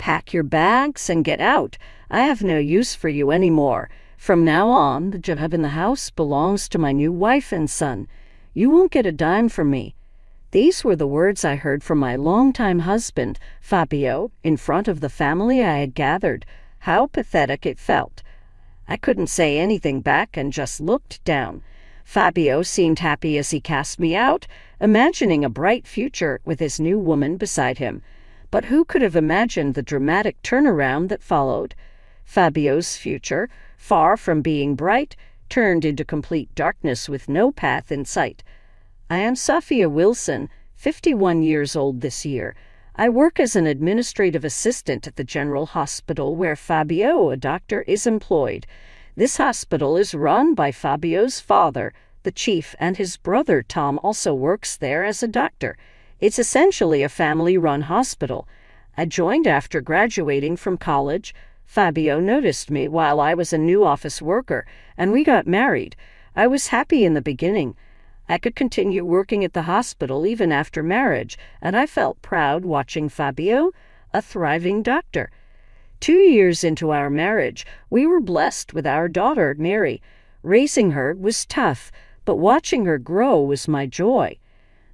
Pack your bags and get out. I have no use for you anymore. From now on, the job in the house belongs to my new wife and son. You won't get a dime from me." These were the words I heard from my longtime husband, Fabio, in front of the family I had gathered. How pathetic it felt. I couldn't say anything back and just looked down. Fabio seemed happy as he cast me out, imagining a bright future with his new woman beside him. But who could have imagined the dramatic turnaround that followed? Fabio's future, far from being bright, turned into complete darkness with no path in sight. I am Sophia Wilson, 51 years old this year. I work as an administrative assistant at the General Hospital where Fabio, a doctor, is employed. This hospital is run by Fabio's father, the chief, and his brother Tom also works there as a doctor. It's essentially a family-run hospital. I joined after graduating from college. Fabio noticed me while I was a new office worker, and we got married. I was happy in the beginning. I could continue working at the hospital even after marriage, and I felt proud watching Fabio, a thriving doctor. 2 years into our marriage, we were blessed with our daughter, Mary. Raising her was tough, but watching her grow was my joy.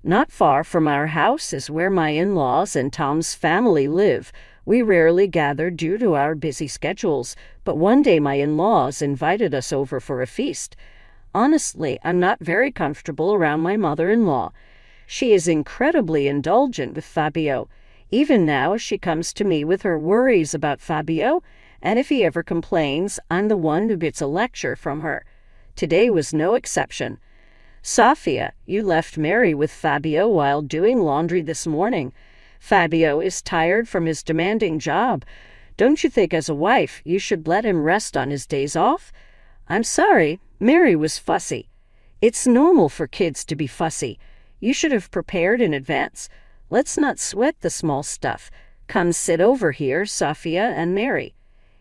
Not far from our house is where my in-laws and Tom's family live. We rarely gather due to our busy schedules, but one day my in-laws invited us over for a feast. Honestly, I'm not very comfortable around my mother-in-law. She is incredibly indulgent with Fabio. Even now, she comes to me with her worries about Fabio, and if he ever complains, I'm the one who gets a lecture from her. Today was no exception. "Sophia, you left Mary with Fabio while doing laundry this morning. Fabio is tired from his demanding job. Don't you think as a wife you should let him rest on his days off?" "I'm sorry, Mary was fussy." "It's normal for kids to be fussy. You should have prepared in advance. Let's not sweat the small stuff. Come sit over here, Sophia and Mary."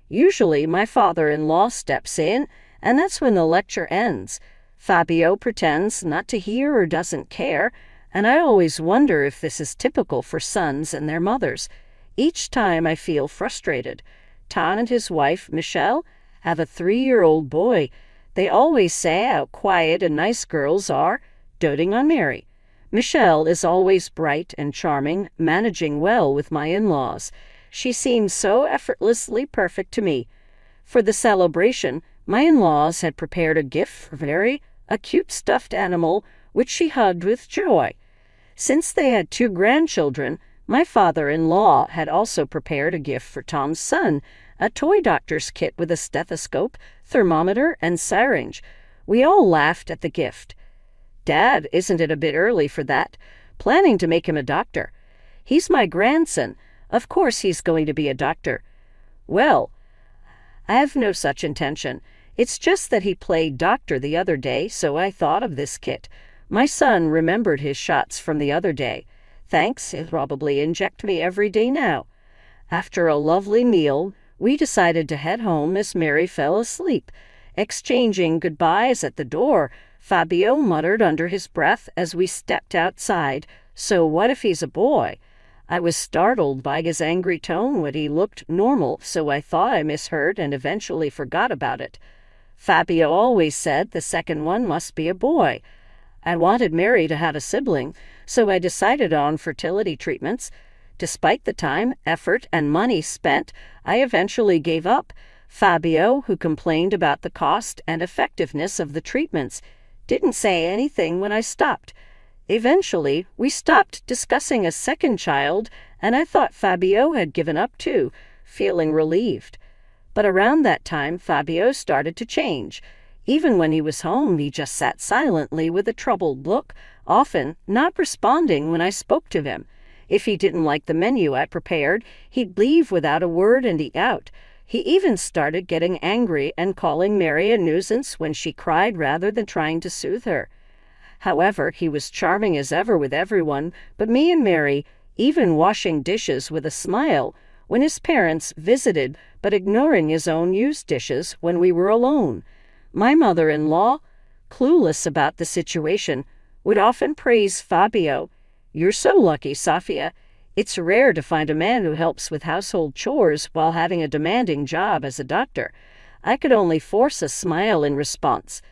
Usually my father-in-law steps in, and that's when the lecture ends. Fabio pretends not to hear or doesn't care, and I always wonder if this is typical for sons and their mothers. Each time I feel frustrated. Tom and his wife, Michelle, have a 3-year-old boy. They always say how quiet and nice girls are, doting on Mary. Michelle is always bright and charming, managing well with my in-laws. She seems so effortlessly perfect to me. For the celebration, my in-laws had prepared a gift for Mary, a cute stuffed animal, which she hugged with joy. Since they had 2 grandchildren, my father-in-law had also prepared a gift for Tom's son, a toy doctor's kit with a stethoscope, thermometer, and syringe. We all laughed at the gift. "Dad, isn't it a bit early for that? Planning to make him a doctor." "He's my grandson. Of course he's going to be a doctor." "Well, I have no such intention. It's just that he played doctor the other day, so I thought of this kit. My son remembered his shots from the other day. Thanks, he'll probably inject me every day now." After a lovely meal, we decided to head home as Mary fell asleep. Exchanging goodbyes at the door, Fabio muttered under his breath as we stepped outside, "So what if he's a boy?" I was startled by his angry tone when he looked normal, so I thought I misheard and eventually forgot about it. Fabio always said the second one must be a boy. I wanted Mary to have a sibling, so I decided on fertility treatments. Despite the time, effort, and money spent, I eventually gave up. Fabio, who complained about the cost and effectiveness of the treatments, didn't say anything when I stopped. Eventually, we stopped discussing a second child, and I thought Fabio had given up too, feeling relieved. But around that time, Fabio started to change. Even when he was home, he just sat silently with a troubled look, often not responding when I spoke to him. If he didn't like the menu I prepared, he'd leave without a word and eat out. He even started getting angry and calling Mary a nuisance when she cried rather than trying to soothe her. However, he was charming as ever with everyone but me and Mary, even washing dishes with a smile when his parents visited, but ignoring his own used dishes when we were alone. My mother-in-law, clueless about the situation, would often praise Fabio. "You're so lucky, Sophia. It's rare to find a man who helps with household chores while having a demanding job as a doctor. I could only force a smile in response.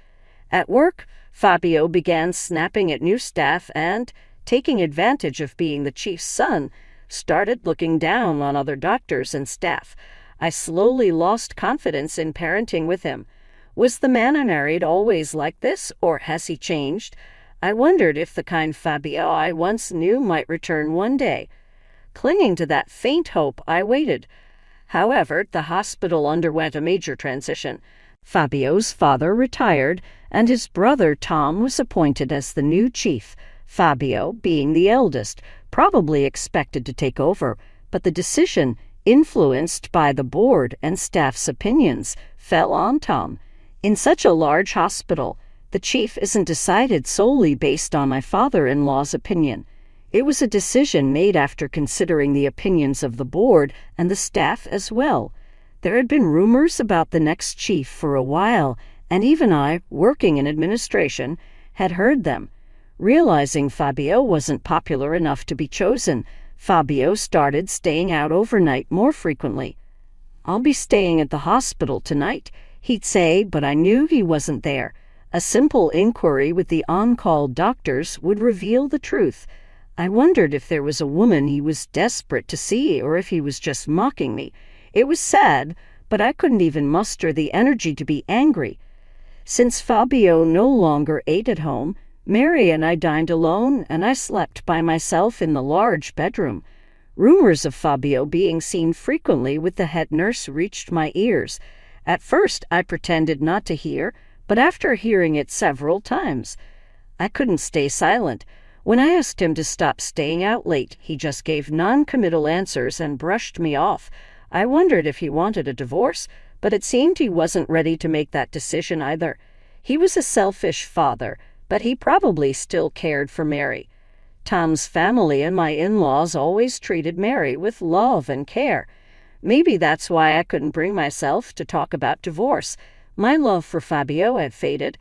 At work, Fabio began snapping at new staff and, taking advantage of being the chief's son, started looking down on other doctors and staff. I slowly lost confidence in parenting with him. Was the man I married always like this, or has he changed? I wondered if the kind Fabio I once knew might return one day. Clinging to that faint hope, I waited. However, the hospital underwent a major transition. Fabio's father retired, and his brother Tom was appointed as the new chief. Fabio, being the eldest, probably expected to take over, but the decision, influenced by the board and staff's opinions, fell on Tom. In such a large hospital, the chief isn't decided solely based on my father-in-law's opinion. It was a decision made after considering the opinions of the board and the staff as well. There had been rumors about the next chief for a while, and even I, working in administration, had heard them. Realizing Fabio wasn't popular enough to be chosen, Fabio started staying out overnight more frequently. "I'll be staying at the hospital tonight," he'd say, but I knew he wasn't there. A simple inquiry with the on-call doctors would reveal the truth. I wondered if there was a woman he was desperate to see or if he was just mocking me. It was sad, but I couldn't even muster the energy to be angry. Since Fabio no longer ate at home, Mary and I dined alone, and I slept by myself in the large bedroom. Rumors of Fabio being seen frequently with the head nurse reached my ears. At first, I pretended not to hear, but after hearing it several times, I couldn't stay silent. When I asked him to stop staying out late, he just gave non-committal answers and brushed me off. I wondered if he wanted a divorce, but it seemed he wasn't ready to make that decision either. He was a selfish father, but he probably still cared for Mary. Tom's family and my in-laws always treated Mary with love and care. Maybe that's why I couldn't bring myself to talk about divorce. My love for Fabio had faded.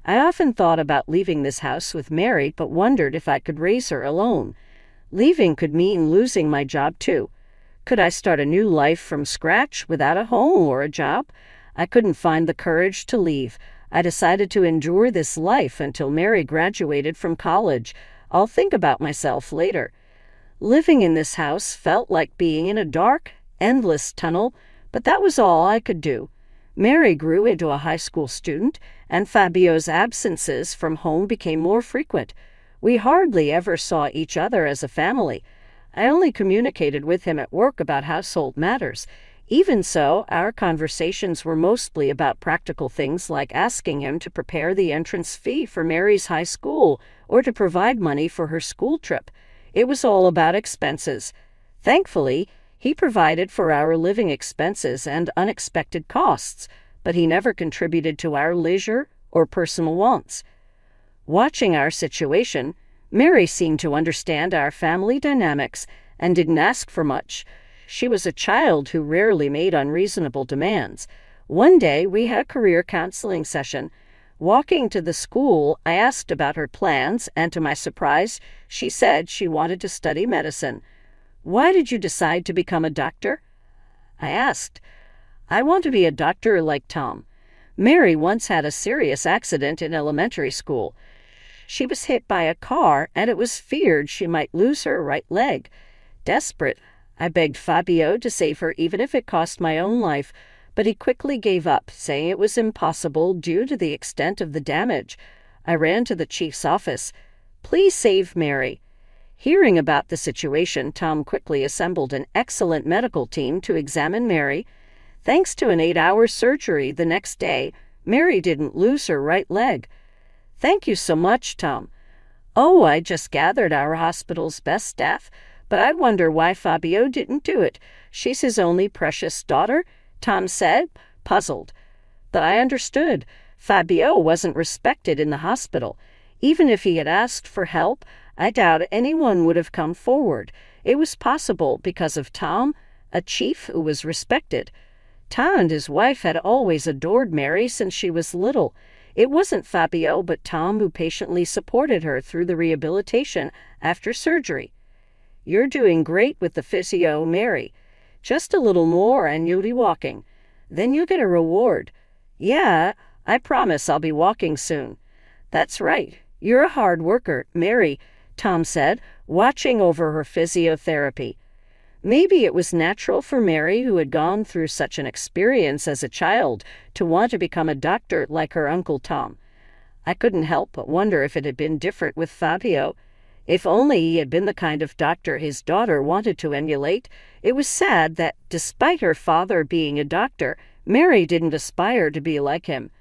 I often thought about leaving this house with Mary, but wondered if I could raise her alone. Leaving could mean losing my job too. Could I start a new life from scratch without a home or a job? I couldn't find the courage to leave. I decided to endure this life until Mary graduated from college. I'll think about myself later. Living in this house felt like being in a dark, endless tunnel, but that was all I could do. Mary grew into a high school student, and Fabio's absences from home became more frequent. We hardly ever saw each other as a family. I only communicated with him at work about household matters. Even so, our conversations were mostly about practical things like asking him to prepare the entrance fee for Mary's high school or to provide money for her school trip. It was all about expenses. Thankfully, he provided for our living expenses and unexpected costs, but he never contributed to our leisure or personal wants. Watching our situation, Mary seemed to understand our family dynamics and didn't ask for much. She was a child who rarely made unreasonable demands. One day, we had a career counseling session. Walking to the school, I asked about her plans, and to my surprise, she said she wanted to study medicine. "Why did you decide to become a doctor?" I asked. "I want to be a doctor like Tom. Mary once had a serious accident in elementary school. She was hit by a car, and it was feared she might lose her right leg. Desperate, I begged Fabio to save her even if it cost my own life, but he quickly gave up, saying it was impossible due to the extent of the damage. I ran to the chief's office. "Please save Mary." Hearing about the situation, Tom quickly assembled an excellent medical team to examine Mary. Thanks to an 8-hour surgery the next day, Mary didn't lose her right leg. "Thank you so much, Tom." "Oh, I just gathered our hospital's best staff, but I wonder why Fabio didn't do it. She's his only precious daughter," Tom said, puzzled. But I understood. Fabio wasn't respected in the hospital. Even if he had asked for help, I doubt anyone would have come forward. It was possible because of Tom, a chief who was respected. Tom and his wife had always adored Mary since she was little. It wasn't Fabio but Tom who patiently supported her through the rehabilitation after surgery. You're doing great with the physio, Mary. Just a little more and you'll be walking. Then you'll get a reward. Yeah, I promise I'll be walking soon. That's right. You're a hard worker, Mary, Tom said, watching over her physiotherapy. Maybe it was natural for Mary, who had gone through such an experience as a child, to want to become a doctor like her Uncle Tom. I couldn't help but wonder if it had been different with Fabio. If only he had been the kind of doctor his daughter wanted to emulate. It was sad that, despite her father being a doctor, Mary didn't aspire to be like him.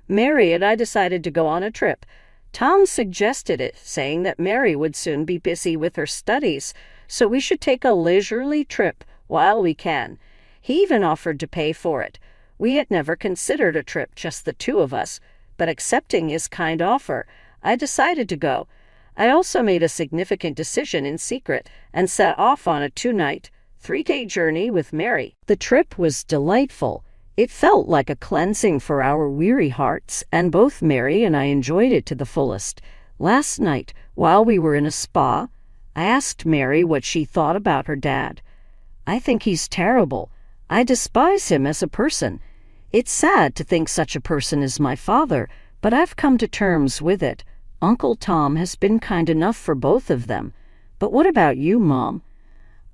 Mary and I decided to go on a trip. Tom suggested it, saying that Mary would soon be busy with her studies, so we should take a leisurely trip while we can. He even offered to pay for it. We had never considered a trip, just the two of us, but accepting his kind offer, I decided to go. I also made a significant decision in secret and set off on a 2-night, 3-day journey with Mary. The trip was delightful. It felt like a cleansing for our weary hearts, and both Mary and I enjoyed it to the fullest. Last night, while we were in a spa, I asked Mary what she thought about her dad. I think he's terrible. I despise him as a person. It's sad to think such a person is my father, but I've come to terms with it. Uncle Tom has been kind enough for both of them. But what about you, Mom?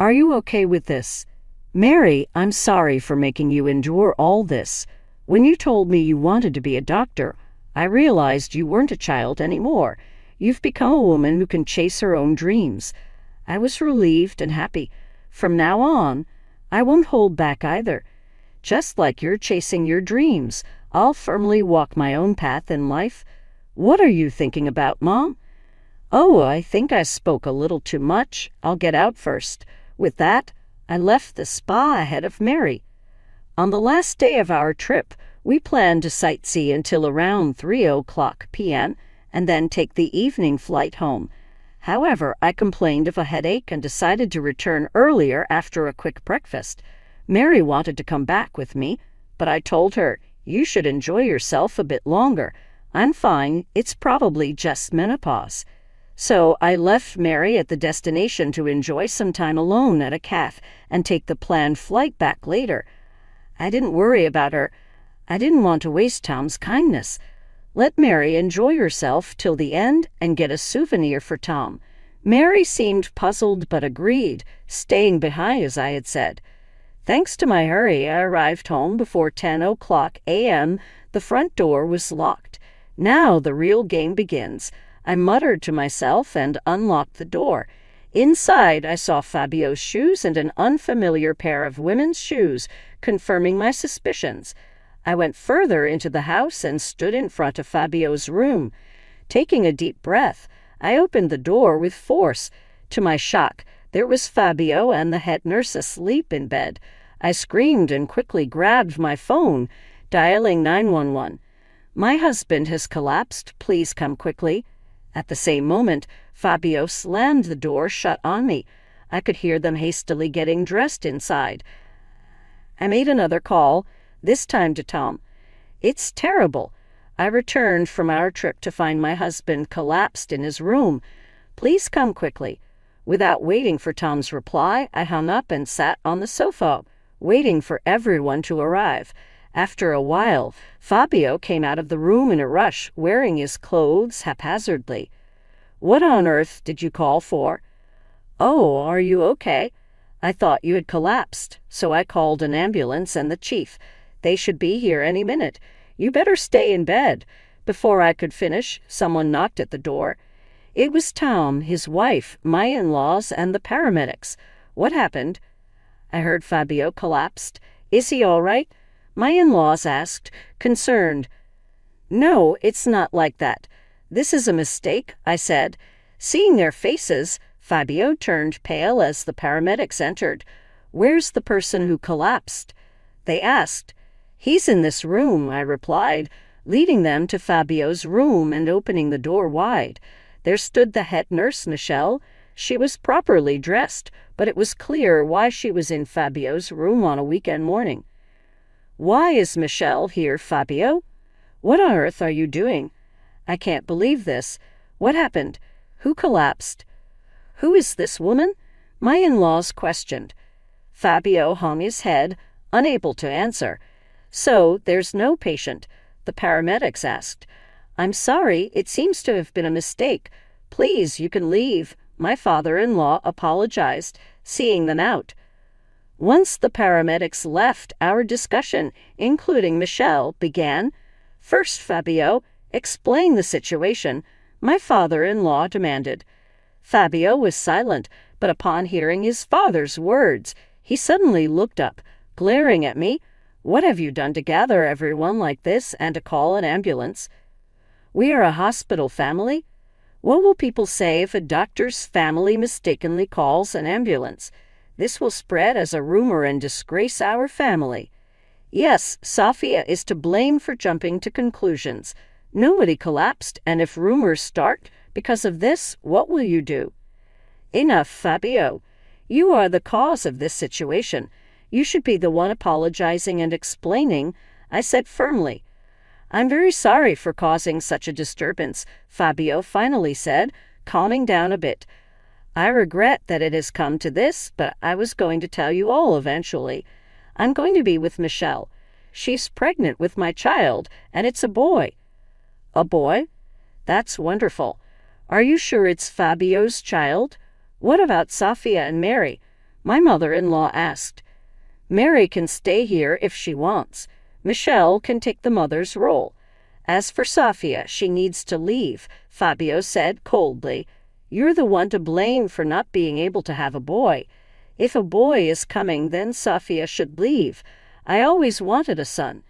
Are you okay with this? Mary, I'm sorry for making you endure all this. When you told me you wanted to be a doctor, I realized you weren't a child anymore. You've become a woman who can chase her own dreams. I was relieved and happy. From now on, I won't hold back either. Just like you're chasing your dreams, I'll firmly walk my own path in life. What are you thinking about, Mom? Oh, I think I spoke a little too much. I'll get out first. With that, I left the spa ahead of Mary. On the last day of our trip, we planned to sightsee until around 3:00 p.m., and then take the evening flight home. However, I complained of a headache and decided to return earlier after a quick breakfast. Mary wanted to come back with me, but I told her, "You should enjoy yourself a bit longer. I'm fine, it's probably just menopause." So I left Mary at the destination to enjoy some time alone at a cafe and take the planned flight back later. I didn't worry about her. I didn't want to waste Tom's kindness. Let Mary enjoy herself till the end and get a souvenir for Tom. Mary seemed puzzled but agreed, staying behind as I had said. Thanks to my hurry, I arrived home before 10:00 a.m. The front door was locked. Now the real game begins. I muttered to myself and unlocked the door. Inside, I saw Fabio's shoes and an unfamiliar pair of women's shoes, confirming my suspicions. I went further into the house and stood in front of Fabio's room. Taking a deep breath, I opened the door with force. To my shock, there was Fabio and the head nurse asleep in bed. I screamed and quickly grabbed my phone, dialing 911. "My husband has collapsed. Please come quickly." At the same moment, Fabio slammed the door shut on me. I could hear them hastily getting dressed inside. I made another call, this time to Tom. "It's terrible. I returned from our trip to find my husband collapsed in his room. Please come quickly." Without waiting for Tom's reply, I hung up and sat on the sofa, waiting for everyone to arrive. After a while, Fabio came out of the room in a rush, wearing his clothes haphazardly. "What on earth did you call for?" "Oh, are you okay? I thought you had collapsed, so I called an ambulance and the chief. They should be here any minute. You better stay in bed." Before I could finish, someone knocked at the door. It was Tom, his wife, my in-laws, and the paramedics. "What happened?" I heard Fabio collapsed. "Is he all right?" My in-laws asked, concerned. "No, it's not like that. This is a mistake," I said. Seeing their faces, Fabio turned pale as the paramedics entered. "Where's the person who collapsed?" they asked. "He's in this room," I replied, leading them to Fabio's room and opening the door wide. There stood the head nurse, Michelle. She was properly dressed, but it was clear why she was in Fabio's room on a weekend morning. "Why is Michelle here, Fabio? What on earth are you doing? I can't believe this. What happened? Who collapsed? Who is this woman?" My in-laws questioned. Fabio hung his head, unable to answer. So, there's no patient? The paramedics asked. I'm sorry, it seems to have been a mistake. Please, you can leave. My father-in-law apologized, seeing them out. Once the paramedics left, our discussion, including Michelle, began. First, Fabio, explain the situation, my father-in-law demanded. Fabio was silent, but upon hearing his father's words, he suddenly looked up, glaring at me. What have you done to gather everyone like this and to call an ambulance? We are a hospital family. What will people say if a doctor's family mistakenly calls an ambulance? This will spread as a rumor and disgrace our family. Yes, Sofia is to blame for jumping to conclusions. Nobody collapsed, and if rumors start because of this, what will you do? Enough, Fabio. You are the cause of this situation. You should be the one apologizing and explaining, I said firmly. I'm very sorry for causing such a disturbance, Fabio finally said, calming down a bit. I regret that it has come to this, but I was going to tell you all eventually. I'm going to be with Michelle. She's pregnant with my child, and it's a boy. A boy? That's wonderful. Are you sure it's Fabio's child? What about Sofia and Mary? My mother-in-law asked. Mary can stay here if she wants. Michelle can take the mother's role. As for Sofia, she needs to leave, Fabio said coldly. You're the one to blame for not being able to have a boy. If a boy is coming, then Sofia should leave. I always wanted a son.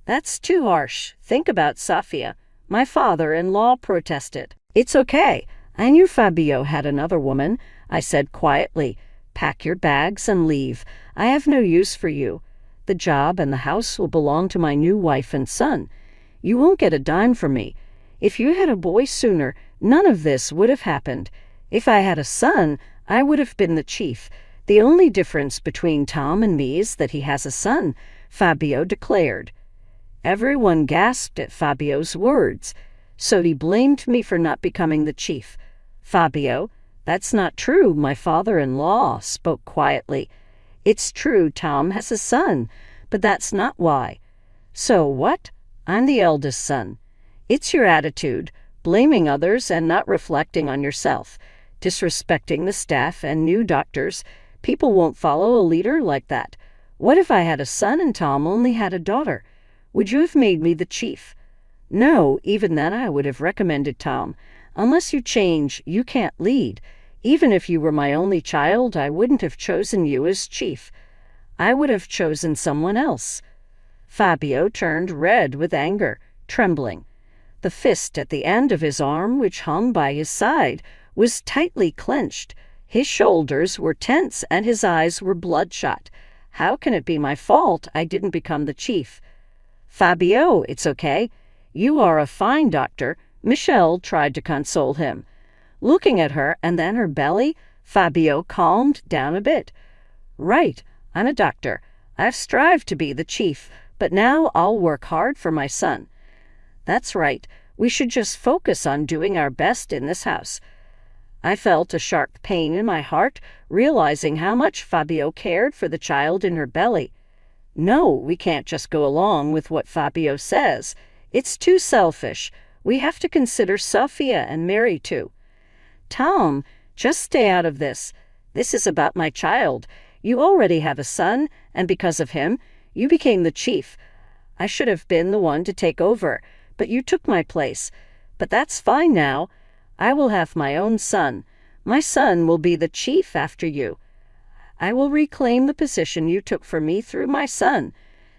That's too harsh. Think about Sofia. My father-in-law protested. It's okay. I knew Fabio had another woman, I said quietly. Pack your bags and leave. I have no use for you. The job and the house will belong to my new wife and son. You won't get a dime from me. If you had a boy sooner, none of this would have happened. If I had a son, I would have been the chief. The only difference between Tom and me is that he has a son, Fabio declared. Everyone gasped at Fabio's words. So he blamed me for not becoming the chief. Fabio, that's not true, my father-in-law spoke quietly. It's true Tom has a son, but that's not why. So what? I'm the eldest son. It's your attitude, blaming others and not reflecting on yourself, disrespecting the staff and new doctors. People won't follow a leader like that. What if I had a son and Tom only had a daughter? Would you have made me the chief? No, even then I would have recommended Tom. Unless you change, you can't lead. Even if you were my only child, I wouldn't have chosen you as chief. I would have chosen someone else. Fabio turned red with anger, trembling. The fist at the end of his arm, which hung by his side, was tightly clenched. His shoulders were tense and his eyes were bloodshot. How can it be my fault I didn't become the chief? Fabio, it's okay. You are a fine doctor. Michelle tried to console him. Looking at her and then her belly, Fabio calmed down a bit. Right, I'm a doctor. I've strived to be the chief, but now I'll work hard for my son. That's right. We should just focus on doing our best in this house. I felt a sharp pain in my heart, realizing how much Fabio cared for the child in her belly. No, we can't just go along with what Fabio says. It's too selfish. We have to consider Sofia and Mary too. Tom, just stay out of this. This is about my child. You already have a son, and because of him, you became the chief. I should have been the one to take over, but you took my place. But that's fine now. I will have my own son. My son will be the chief after you. I will reclaim the position you took from me through my son.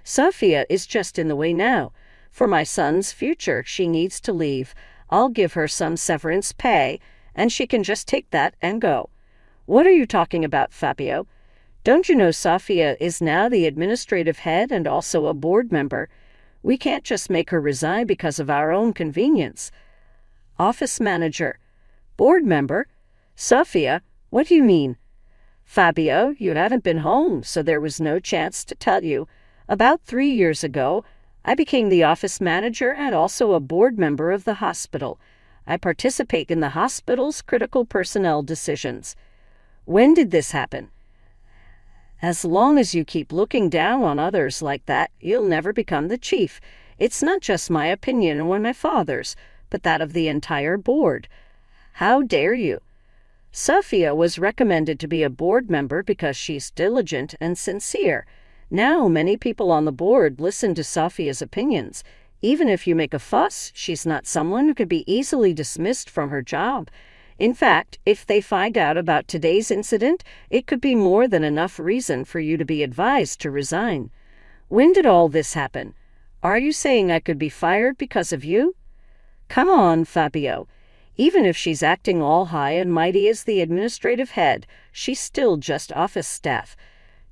Sofia is just in the way now. For my son's future, she needs to leave. I'll give her some severance pay, and she can just take that and go. What are you talking about, Fabio? Don't you know Sofia is now the administrative head and also a board member? We can't just make her resign because of our own convenience. Office manager. Board member? Sofia, what do you mean? Fabio, you haven't been home, so there was no chance to tell you. About 3 years ago, I became the office manager and also a board member of the hospital. I participate in the hospital's critical personnel decisions. When did this happen? As long as you keep looking down on others like that, you'll never become the chief. It's not just my opinion or my father's, but that of the entire board. How dare you? Sophia was recommended to be a board member because she's diligent and sincere. Now many people on the board listen to Sophia's opinions. Even if you make a fuss, she's not someone who could be easily dismissed from her job. In fact, if they find out about today's incident, it could be more than enough reason for you to be advised to resign. When did all this happen? Are you saying I could be fired because of you? Come on, Fabio. Even if she's acting all high and mighty as the administrative head, she's still just office staff.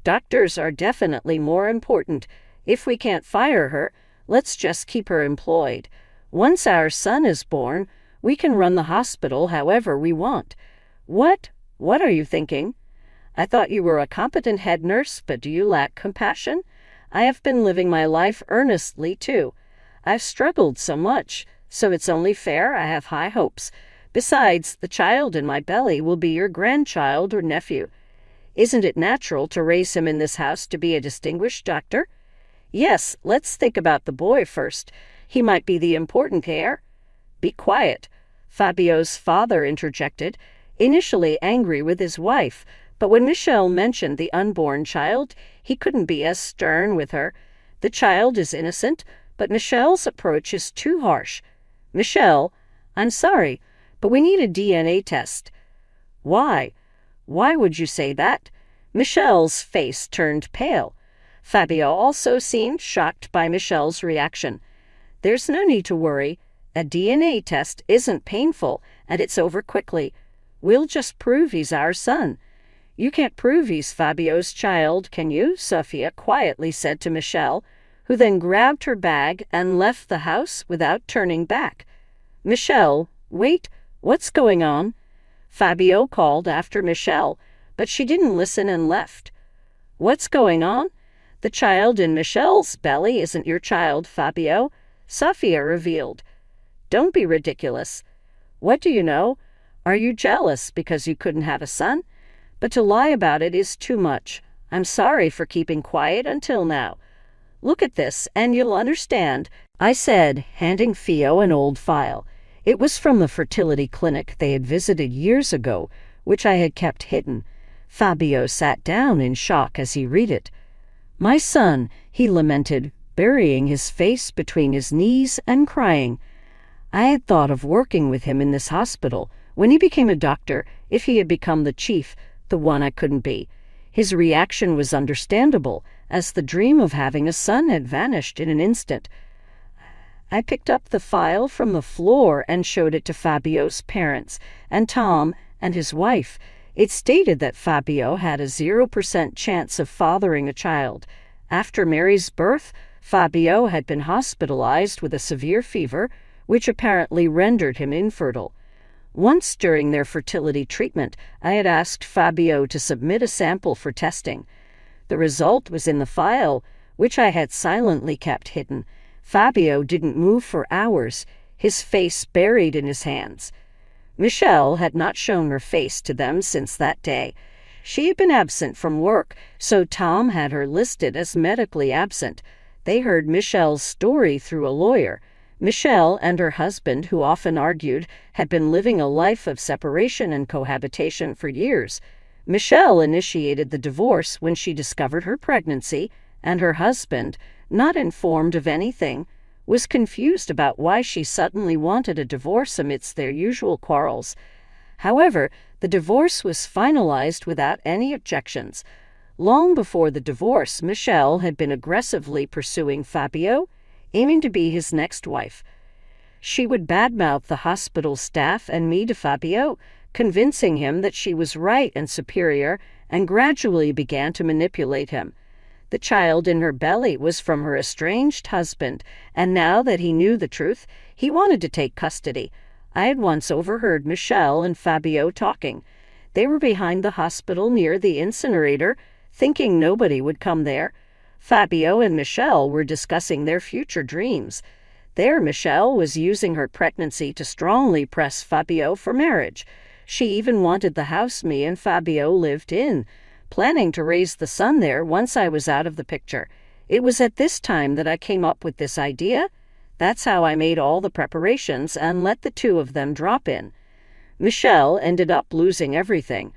Doctors are definitely more important. If we can't fire her, let's just keep her employed. Once our son is born, we can run the hospital however we want. What are you thinking? I thought you were a competent head nurse, but do you lack compassion? I have been living my life earnestly, too. I've struggled so much, so it's only fair I have high hopes. Besides, the child in my belly will be your grandchild or nephew. Isn't it natural to raise him in this house to be a distinguished doctor? Yes, let's think about the boy first. He might be the important heir. Be quiet, Fabio's father interjected, initially angry with his wife, but when Michelle mentioned the unborn child, he couldn't be as stern with her. The child is innocent, but Michelle's approach is too harsh. Michelle, I'm sorry, but we need a DNA test. Why? Why would you say that? Michelle's face turned pale. Fabio also seemed shocked by Michelle's reaction. There's no need to worry. A DNA test isn't painful, and it's over quickly. We'll just prove he's our son. You can't prove he's Fabio's child, can you? Sophia quietly said to Michelle, who then grabbed her bag and left the house without turning back. Michelle, wait, what's going on? Fabio called after Michelle, but she didn't listen and left. What's going on? The child in Michelle's belly isn't your child, Fabio, Sophia revealed. Don't be ridiculous. What do you know? Are you jealous because you couldn't have a son? But to lie about it is too much. I'm sorry for keeping quiet until now. Look at this, and you'll understand, I said, handing Theo an old file. It was from the fertility clinic they had visited years ago, which I had kept hidden. Fabio sat down in shock as he read it. My son, he lamented, burying his face between his knees and crying. I had thought of working with him in this hospital. When he became a doctor, if he had become the chief, the one I couldn't be. His reaction was understandable, as the dream of having a son had vanished in an instant. I picked up the file from the floor and showed it to Fabio's parents, and Tom and his wife. It stated that Fabio had a 0% chance of fathering a child. After Mary's birth, Fabio had been hospitalized with a severe fever, which apparently rendered him infertile. Once during their fertility treatment, I had asked Fabio to submit a sample for testing. The result was in the file, which I had silently kept hidden. Fabio didn't move for hours, his face buried in his hands. Michelle had not shown her face to them since that day. She had been absent from work, so Tom had her listed as medically absent. They heard Michelle's story through a lawyer. Michelle and her husband, who often argued, had been living a life of separation and cohabitation for years. Michelle initiated the divorce when she discovered her pregnancy, and her husband, not informed of anything, was confused about why she suddenly wanted a divorce amidst their usual quarrels. However, the divorce was finalized without any objections. Long before the divorce, Michelle had been aggressively pursuing Fabio, aiming to be his next wife. She would badmouth the hospital staff and me to Fabio, convincing him that she was right and superior, and gradually began to manipulate him. The child in her belly was from her estranged husband, and now that he knew the truth, he wanted to take custody. I had once overheard Michelle and Fabio talking. They were behind the hospital near the incinerator, thinking nobody would come there. Fabio and Michelle were discussing their future dreams. There, Michelle was using her pregnancy to strongly press Fabio for marriage. She even wanted the house me and Fabio lived in, planning to raise the son there once I was out of the picture. It was at this time that I came up with this idea. That's how I made all the preparations and let the two of them drop in. Michelle ended up losing everything.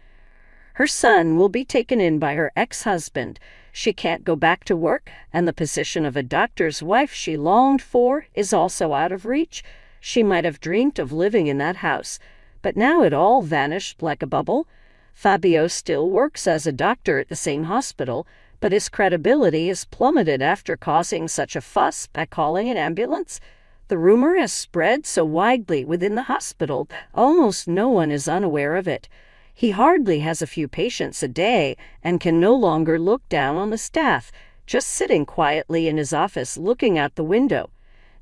Her son will be taken in by her ex-husband. She can't go back to work, and the position of a doctor's wife she longed for is also out of reach. She might have dreamed of living in that house, but now it all vanished like a bubble. Fabio still works as a doctor at the same hospital, but his credibility is plummeted after causing such a fuss by calling an ambulance. The rumor has spread so widely within the hospital, almost no one is unaware of it. He hardly has a few patients a day and can no longer look down on the staff, just sitting quietly in his office looking out the window.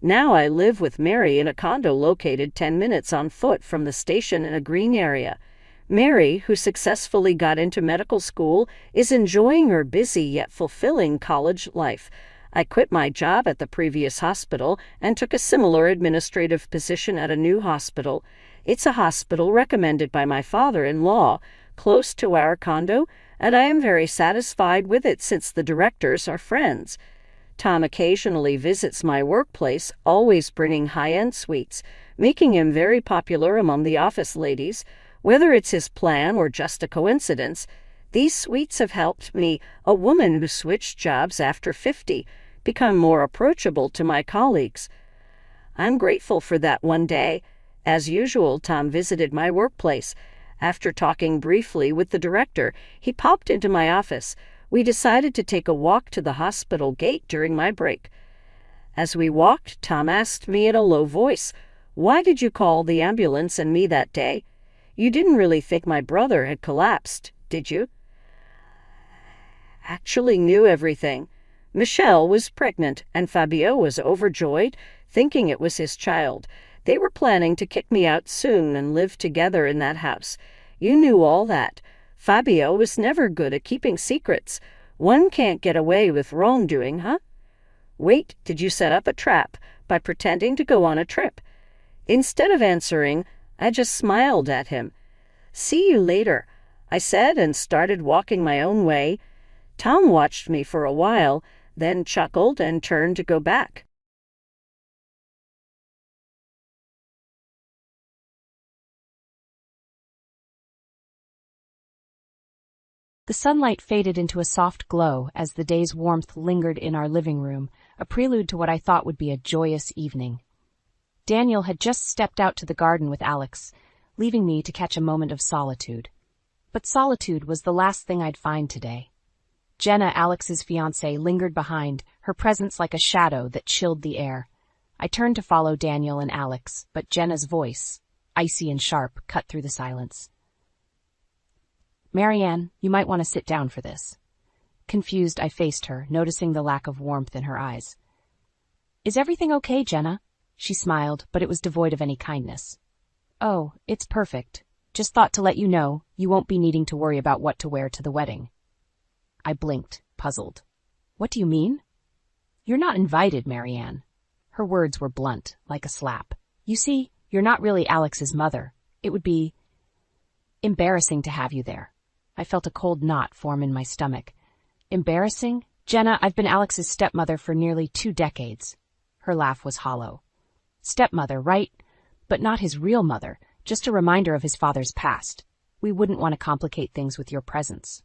Now I live with Mary in a condo located 10 minutes on foot from the station in a green area. Mary, who successfully got into medical school, is enjoying her busy yet fulfilling college life. I quit my job at the previous hospital and took a similar administrative position at a new hospital. It's a hospital recommended by my father-in-law, close to our condo, and I am very satisfied with it since the directors are friends. Tom occasionally visits my workplace, always bringing high-end sweets, making him very popular among the office ladies. Whether it's his plan or just a coincidence, these sweets have helped me, a woman who switched jobs after 50, become more approachable to my colleagues. I'm grateful for that one day. As usual, Tom visited my workplace. After talking briefly with the director, he popped into my office. We decided to take a walk to the hospital gate during my break. As we walked, Tom asked me in a low voice, "Why did you call the ambulance and me that day? You didn't really think my brother had collapsed, did you?" Actually knew everything. Michelle was pregnant, and Fabio was overjoyed, thinking it was his child. They were planning to kick me out soon and live together in that house. You knew all that. Fabio was never good at keeping secrets. One can't get away with wrongdoing, huh? Wait, did you set up a trap by pretending to go on a trip? Instead of answering, I just smiled at him. "See you later," I said and started walking my own way. Tom watched me for a while, then chuckled and turned to go back. The sunlight faded into a soft glow as the day's warmth lingered in our living room, a prelude to what I thought would be a joyous evening. Daniel had just stepped out to the garden with Alex, leaving me to catch a moment of solitude. But solitude was the last thing I'd find today. Jenna, Alex's fiancée, lingered behind, her presence like a shadow that chilled the air. I turned to follow Daniel and Alex, but Jenna's voice, icy and sharp, cut through the silence. "Marianne, you might want to sit down for this." Confused, I faced her, noticing the lack of warmth in her eyes. "Is everything okay, Jenna?" She smiled, but it was devoid of any kindness. "Oh, it's perfect. Just thought to let you know you won't be needing to worry about what to wear to the wedding." I blinked, puzzled. "What do you mean?" "You're not invited, Marianne." Her words were blunt, like a slap. "You see, you're not really Alex's mother. It would be embarrassing to have you there." I felt a cold knot form in my stomach. "Embarrassing? Jenna, I've been Alex's stepmother for nearly 2 decades. Her laugh was hollow. "Stepmother, right? But not his real mother, just a reminder of his father's past. We wouldn't want to complicate things with your presence."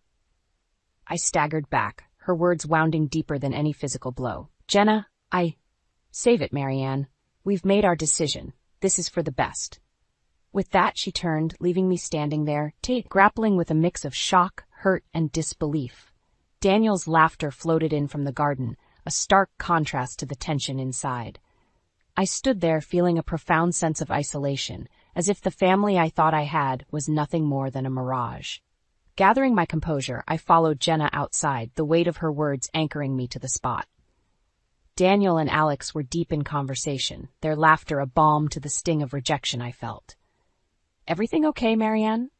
I staggered back, her words wounding deeper than any physical blow. "Jenna, Save it, Marianne. We've made our decision. This is for the best." With that, she turned, leaving me standing there, grappling with a mix of shock, hurt, and disbelief. Daniel's laughter floated in from the garden, a stark contrast to the tension inside. I stood there feeling a profound sense of isolation, as if the family I thought I had was nothing more than a mirage. Gathering my composure, I followed Jenna outside, the weight of her words anchoring me to the spot. Daniel and Alex were deep in conversation, their laughter a balm to the sting of rejection I felt. "Everything okay, Marianne?"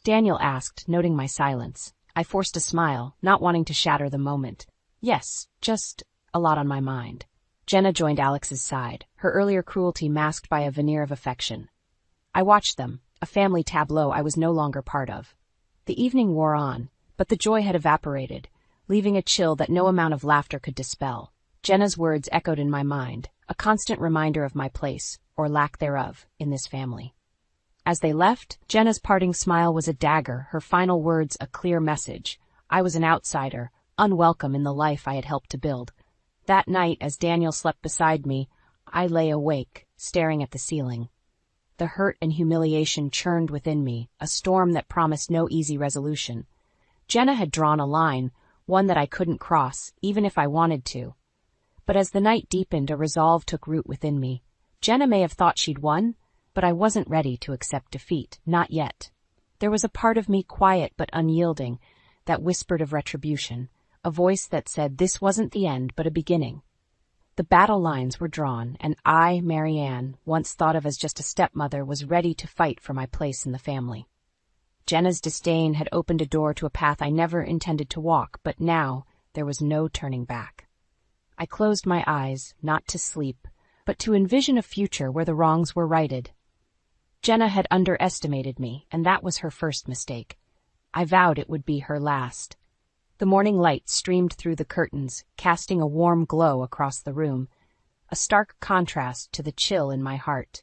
Daniel asked, noting my silence. I forced a smile, not wanting to shatter the moment. "Yes, just a lot on my mind." Jenna joined Alex's side, her earlier cruelty masked by a veneer of affection. I watched them, a family tableau I was no longer part of. The evening wore on, but the joy had evaporated, leaving a chill that no amount of laughter could dispel. Jenna's words echoed in my mind, a constant reminder of my place, or lack thereof, in this family. As they left, Jenna's parting smile was a dagger, her final words a clear message. I was an outsider, unwelcome in the life I had helped to build. That night, as Daniel slept beside me, I lay awake, staring at the ceiling. The hurt and humiliation churned within me, a storm that promised no easy resolution. Jenna had drawn a line, one that I couldn't cross, even if I wanted to. But as the night deepened, a resolve took root within me. Jenna may have thought she'd won, but I wasn't ready to accept defeat, not yet. There was a part of me quiet but unyielding, that whispered of retribution, a voice that said this wasn't the end but a beginning. The battle lines were drawn, and I, Marianne, once thought of as just a stepmother, was ready to fight for my place in the family. Jenna's disdain had opened a door to a path I never intended to walk, but now there was no turning back. I closed my eyes, not to sleep, but to envision a future where the wrongs were righted. Jenna had underestimated me, and that was her first mistake. I vowed it would be her last. The morning light streamed through the curtains, casting a warm glow across the room, a stark contrast to the chill in my heart.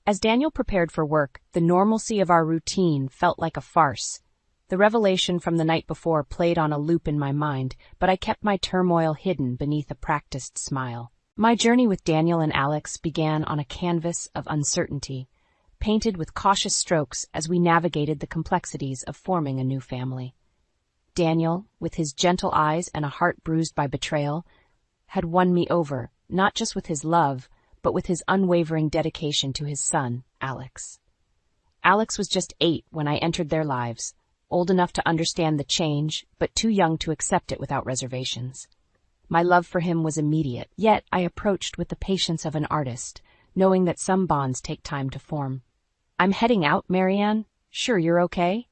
As Daniel prepared for work, the normalcy of our routine felt like a farce. The revelation from the night before played on a loop in my mind, but I kept my turmoil hidden beneath a practiced smile. My journey with Daniel and Alex began on a canvas of uncertainty, painted with cautious strokes as we navigated the complexities of forming a new family. Daniel, with his gentle eyes and a heart bruised by betrayal, had won me over, not just with his love, but with his unwavering dedication to his son, Alex. Alex was just 8 when I entered their lives, old enough to understand the change, but too young to accept it without reservations. My love for him was immediate, yet I approached with the patience of an artist, knowing that some bonds take time to form. "I'm heading out, Marianne. Sure you're okay?"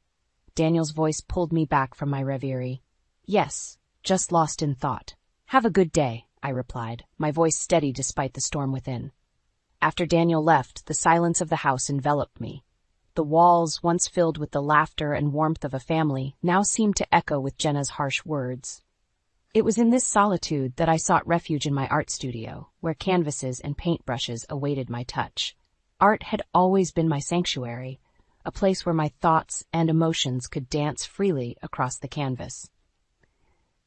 Daniel's voice pulled me back from my reverie. "Yes, just lost in thought." "Have a good day," I replied, my voice steady despite the storm within. After Daniel left, the silence of the house enveloped me. The walls, once filled with the laughter and warmth of a family, now seemed to echo with Jenna's harsh words. It was in this solitude that I sought refuge in my art studio, where canvases and paintbrushes awaited my touch. Art had always been my sanctuary, a place where my thoughts and emotions could dance freely across the canvas.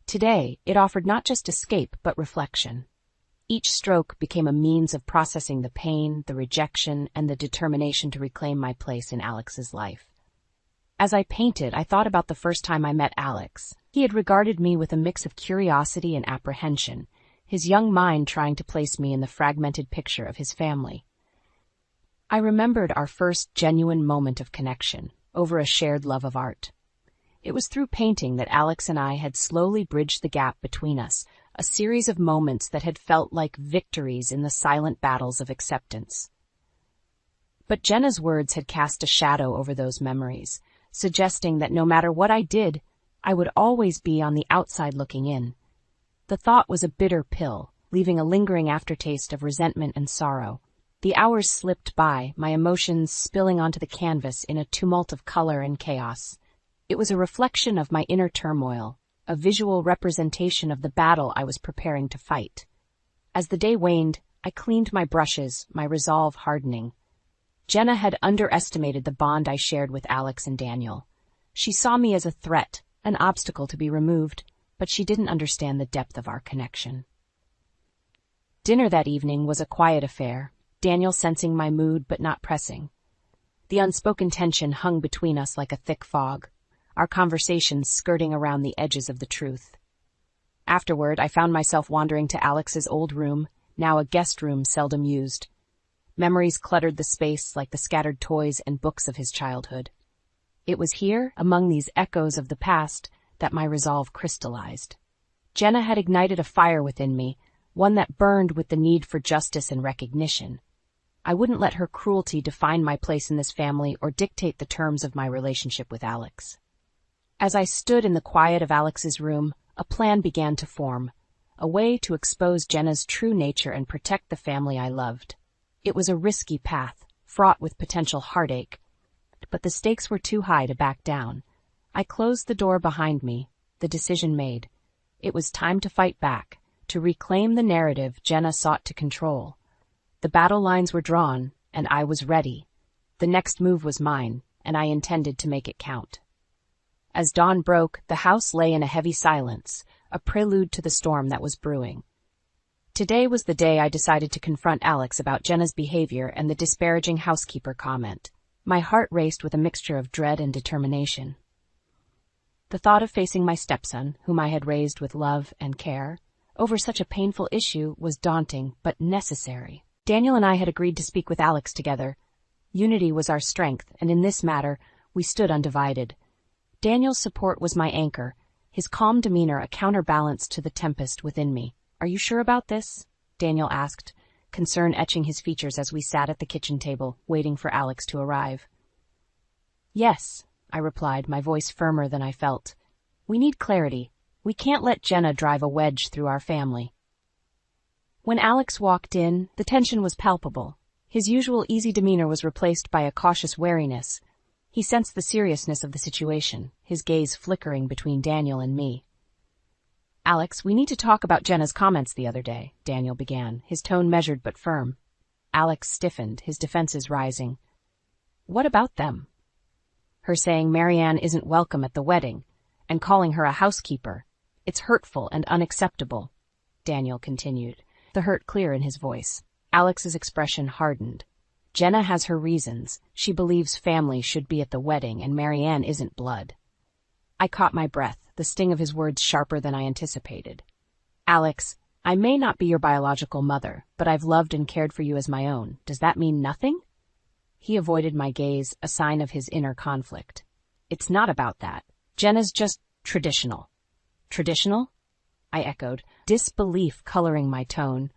Today, it offered not just escape, but reflection. Each stroke became a means of processing the pain, the rejection, and the determination to reclaim my place in Alex's life. As I painted, I thought about the first time I met Alex. He had regarded me with a mix of curiosity and apprehension, his young mind trying to place me in the fragmented picture of his family. I remembered our first genuine moment of connection, over a shared love of art. It was through painting that Alex and I had slowly bridged the gap between us, a series of moments that had felt like victories in the silent battles of acceptance. But Jenna's words had cast a shadow over those memories, suggesting that no matter what I did, I would always be on the outside looking in. The thought was a bitter pill, leaving a lingering aftertaste of resentment and sorrow. The hours slipped by, my emotions spilling onto the canvas in a tumult of color and chaos. It was a reflection of my inner turmoil, a visual representation of the battle I was preparing to fight. As the day waned, I cleaned my brushes, my resolve hardening. Jenna had underestimated the bond I shared with Alex and Daniel. She saw me as a threat, an obstacle to be removed, but she didn't understand the depth of our connection. Dinner that evening was a quiet affair, Daniel sensing my mood but not pressing. The unspoken tension hung between us like a thick fog, our conversations skirting around the edges of the truth. Afterward, I found myself wandering to Alex's old room, now a guest room seldom used. Memories cluttered the space like the scattered toys and books of his childhood. It was here, among these echoes of the past, that my resolve crystallized. Jenna had ignited a fire within me, one that burned with the need for justice and recognition. I wouldn't let her cruelty define my place in this family or dictate the terms of my relationship with Alex. As I stood in the quiet of Alex's room, a plan began to form, a way to expose Jenna's true nature and protect the family I loved. It was a risky path, fraught with potential heartache. But the stakes were too high to back down. I closed the door behind me, the decision made. It was time to fight back, to reclaim the narrative Jenna sought to control. The battle lines were drawn, and I was ready. The next move was mine, and I intended to make it count. As dawn broke, the house lay in a heavy silence, a prelude to the storm that was brewing. Today was the day I decided to confront Alex about Jenna's behavior and the disparaging housekeeper comment. My heart raced with a mixture of dread and determination. The thought of facing my stepson, whom I had raised with love and care, over such a painful issue was daunting but necessary. Daniel and I had agreed to speak with Alex together. Unity was our strength, and in this matter, we stood undivided. Daniel's support was my anchor, his calm demeanor a counterbalance to the tempest within me. "Are you sure about this?" Daniel asked, concern etching his features as we sat at the kitchen table, waiting for Alex to arrive. "Yes," I replied, my voice firmer than I felt. "We need clarity. We can't let Jenna drive a wedge through our family." When Alex walked in, the tension was palpable. His usual easy demeanor was replaced by a cautious wariness. He sensed the seriousness of the situation, his gaze flickering between Daniel and me. "Alex, we need to talk about Jenna's comments the other day," Daniel began, his tone measured but firm. Alex stiffened, his defenses rising. "What about them?" "Her saying Marianne isn't welcome at the wedding, and calling her a housekeeper. It's hurtful and unacceptable," Daniel continued, the hurt clear in his voice. Alex's expression hardened. "Jenna has her reasons. She believes family should be at the wedding, and Marianne isn't blood." I caught my breath, the sting of his words sharper than I anticipated. "Alex, I may not be your biological mother, but I've loved and cared for you as my own. Does that mean nothing?" He avoided my gaze, a sign of his inner conflict. "It's not about that. Jenna's just traditional." "Traditional?" I echoed, disbelief coloring my tone.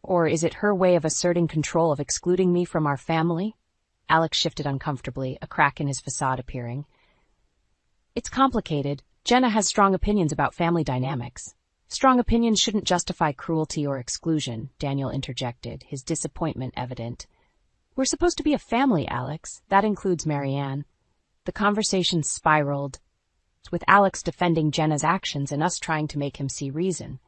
"Or is it her way of asserting control, of excluding me from our family?" Alex shifted uncomfortably, a crack in his facade appearing. "It's complicated. Jenna has strong opinions about family dynamics." "Strong opinions shouldn't justify cruelty or exclusion," Daniel interjected, his disappointment evident. "We're supposed to be a family, Alex. That includes Marianne." The conversation spiraled, with Alex defending Jenna's actions and us trying to make him see reason.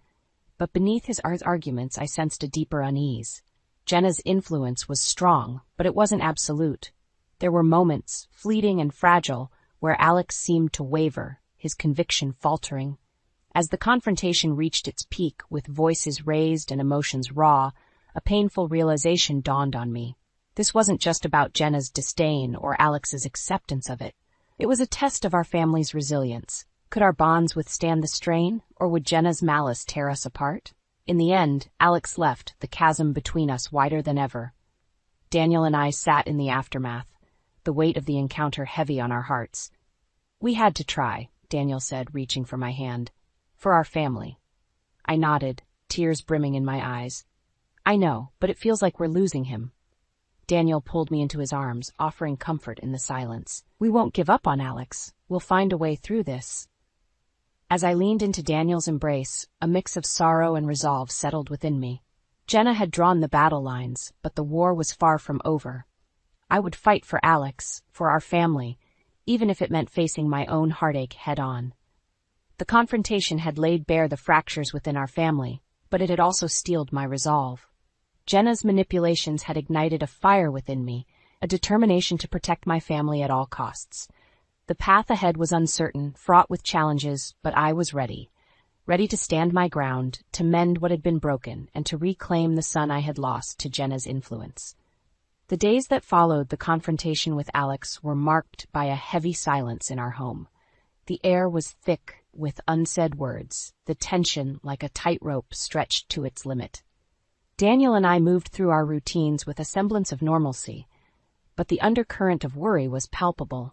But beneath his arguments I sensed a deeper unease. Jenna's influence was strong, but it wasn't absolute. There were moments, fleeting and fragile, where Alex seemed to waver, his conviction faltering. As the confrontation reached its peak, with voices raised and emotions raw, a painful realization dawned on me. This wasn't just about Jenna's disdain or Alex's acceptance of it. It was a test of our family's resilience. Could our bonds withstand the strain, or would Jenna's malice tear us apart? In the end, Alex left, the chasm between us wider than ever. Daniel and I sat in the aftermath, the weight of the encounter heavy on our hearts. "We had to try," Daniel said, reaching for my hand. "For our family." I nodded, tears brimming in my eyes. "I know, but it feels like we're losing him." Daniel pulled me into his arms, offering comfort in the silence. "We won't give up on Alex. We'll find a way through this." As I leaned into Daniel's embrace, a mix of sorrow and resolve settled within me. Jenna had drawn the battle lines, but the war was far from over. I would fight for Alex, for our family, even if it meant facing my own heartache head-on. The confrontation had laid bare the fractures within our family, but it had also steeled my resolve. Jenna's manipulations had ignited a fire within me, a determination to protect my family at all costs. The path ahead was uncertain, fraught with challenges, but I was ready to stand my ground, to mend what had been broken, and to reclaim the son I had lost to Jenna's influence. The days that followed the confrontation with Alex were marked by a heavy silence in our home. The air was thick with unsaid words, the tension like a tightrope stretched to its limit. Daniel and I moved through our routines with a semblance of normalcy, but the undercurrent of worry was palpable.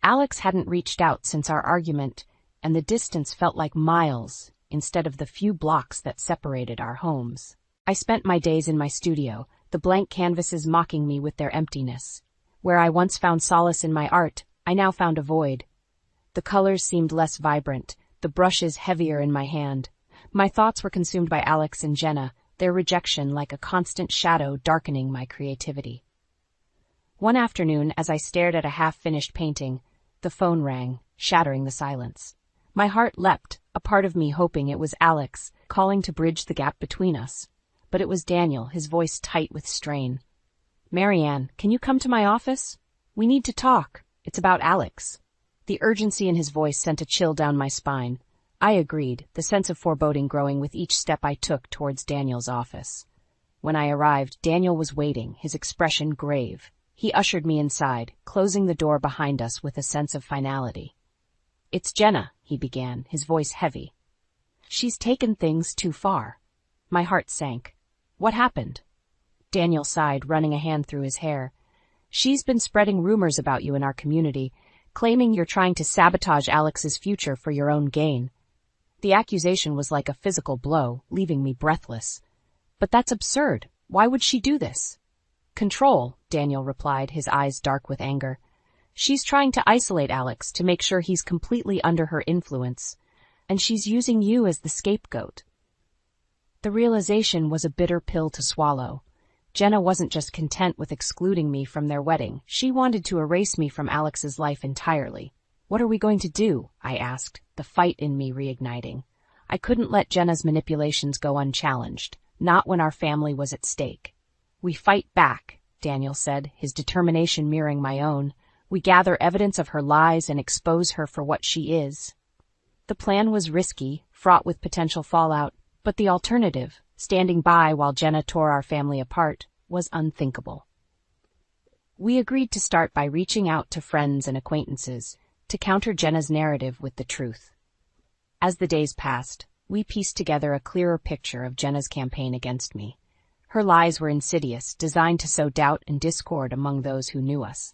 Alex hadn't reached out since our argument, and the distance felt like miles instead of the few blocks that separated our homes. I spent my days in my studio, the blank canvases mocking me with their emptiness. Where I once found solace in my art, I now found a void. The colors seemed less vibrant, the brushes heavier in my hand. My thoughts were consumed by Alex and Jenna, their rejection like a constant shadow darkening my creativity. One afternoon, as I stared at a half-finished painting, the phone rang, shattering the silence. My heart leapt, a part of me hoping it was Alex, calling to bridge the gap between us. But it was Daniel, his voice tight with strain. "Marianne, can you come to my office? We need to talk. It's about Alex." The urgency in his voice sent a chill down my spine. I agreed, the sense of foreboding growing with each step I took towards Daniel's office. When I arrived, Daniel was waiting, his expression grave. He ushered me inside, closing the door behind us with a sense of finality. "It's Jenna," he began, his voice heavy. "She's taken things too far." My heart sank. "What happened?" Daniel sighed, running a hand through his hair. "She's been spreading rumors about you in our community, claiming you're trying to sabotage Alex's future for your own gain." The accusation was like a physical blow, leaving me breathless. "But that's absurd. Why would she do this?" "Control," Daniel replied, his eyes dark with anger. "She's trying to isolate Alex to make sure he's completely under her influence, and she's using you as the scapegoat." The realization was a bitter pill to swallow. Jenna wasn't just content with excluding me from their wedding. She wanted to erase me from Alex's life entirely. "What are we going to do?" I asked, the fight in me reigniting. I couldn't let Jenna's manipulations go unchallenged, not when our family was at stake. "We fight back," Daniel said, his determination mirroring my own. "We gather evidence of her lies and expose her for what she is." The plan was risky, fraught with potential fallout, but the alternative, standing by while Jenna tore our family apart, was unthinkable. We agreed to start by reaching out to friends and acquaintances to counter Jenna's narrative with the truth. As the days passed, we pieced together a clearer picture of Jenna's campaign against me. Her lies were insidious, designed to sow doubt and discord among those who knew us.